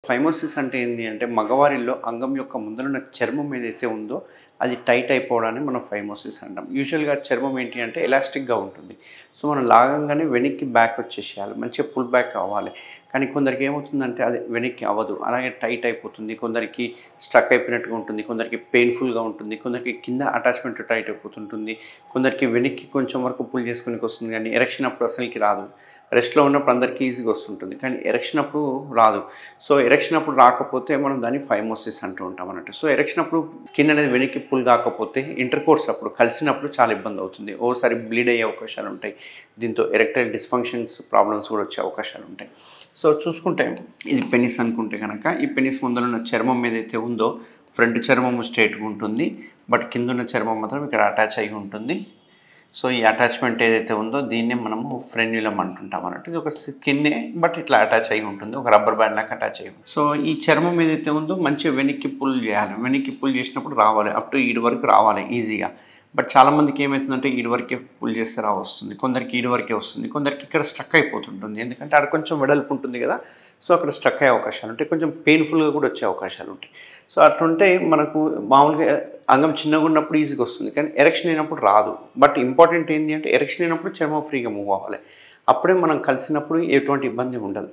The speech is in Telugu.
ఫైమోసిస్ అంటే ఏంది అంటే మగవారిలో అంగం యొక్క ముందరున్న చర్మం ఏదైతే ఉందో అది టైట్ అయిపోవడాన్ని మనం ఫైమోసిస్ అంటాం. యూజువల్‌గా చర్మం ఏంటి అంటే ఎలాస్టిక్‌గా ఉంటుంది. సో, మనం లాగంగానే వెనక్కి బ్యాక్ వచ్చేసేయాలి. మంచిగా పుల్ బ్యాక్ అవ్వాలి. కానీ కొందరికి ఏమవుతుందంటే అది వెనక్కి అవ్వదు. అలాగే టైట్ అయిపోతుంది. కొందరికి స్ట్రక్ అయిపోయినట్టుగా ఉంటుంది. కొందరికి పెయిన్‌ఫుల్‌గా ఉంటుంది. కొందరికి కింద అటాచ్‌మెంట్ టైట్ అయిపోతుంటుంది. కొందరికి వెనక్కి కొంచెం వరకు పుల్ చేసుకోనికి వస్తుంది కానీ ఎరెక్షన్ అప్పుడు అసలకి రాదు. రెస్ట్‌లో ఉన్నప్పుడు అందరికీ ఈజీగా వస్తుంటుంది. కానీ ఎరెక్షన్ అప్పుడు రాదు. సో, ఎరెక్షన్ అప్పుడు రాకపోతే మనం దాన్ని ఫైమోసిస్ అంటూ ఉంటాం అన్నట్టు. సో, ఎరెక్షన్ అప్పుడు స్కిన్ అనేది వెనక్కి పుల్ కాకపోతే ఇంటర్‌కోర్స్ అప్పుడు కలిసినప్పుడు చాలా ఇబ్బంది అవుతుంది. ఓసారి బ్లీడ్ అయ్యే అవకాశాలు ఉంటాయి. దీంతో ఎరెక్టైల్ డిస్‌ఫంక్షన్స్ ప్రాబ్లమ్స్ కూడా వచ్చే అవకాశాలు ఉంటాయి. సో, చూసుకుంటే ఇది పెనిస్ అనుకుంటే గనక ఈ పెనిస్ ముందరున్న చర్మం ఏదైతే ఉందో ఫ్రంట్ చర్మం స్ట్రెయిట్‌గా ఉంటుంది. బట్ కిందున్న చర్మం మాత్రం ఇక్కడ అటాచ్ అయ్యి ఉంటుంది. సో, ఈ అటాచ్‌మెంట్ ఏదైతే ఉందో దీన్నే మనము ఫ్రెన్యులమ్ అంటుంటాం అన్నట్టు. ఇది ఒక స్కిన్నే బట్ ఇట్లా అటాచ్ అయ్యి ఉంటుంది. ఒక రబ్బర్ బ్యాండ్ లాగా అటాచ్ అయ్యి ఉంటుంది. సో, ఈ చర్మం ఏదైతే ఉందో మంచిగా వెనక్కి పుల్ చేయాలి. వెనక్కి పుల్ చేసినప్పుడు రావాలి. అప్ టు ఈడ వరకు రావాలి ఈజీగా. బట్ చాలామందికి ఏమవుతుందంటే ఈడ వరకే పుల్ చేస్తే వస్తుంది. కొందరికి ఈడ వరకే వస్తుంది. కొందరికి ఇక్కడ స్ట్రక్ అయిపోతుంటుంది. ఎందుకంటే అక్కడ కొంచెం వెడల్పు ఉంటుంది కదా! సో, అక్కడ స్ట్రక్ అయ్యే అవకాశాలు ఉంటాయి. కొంచెం పెయిన్‌ఫుల్‌గా కూడా వచ్చే అవకాశాలు ఉంటాయి. సో, అట్లుంటే మనకు మామూలుగా అంగం చిన్నగా ఉన్నప్పుడు ఈజీగా వస్తుంది. కానీ ఎరెక్షన్ అయినప్పుడు రాదు. బట్ ఇంపార్టెంట్ ఏంది అంటే ఎరెక్షన్ అయినప్పుడు చర్మం ఫ్రీగా మూవ్ అవ్వాలి. అప్పుడే మనం కలిసినప్పుడు ఎటువంటి ఇబ్బంది ఉండదు.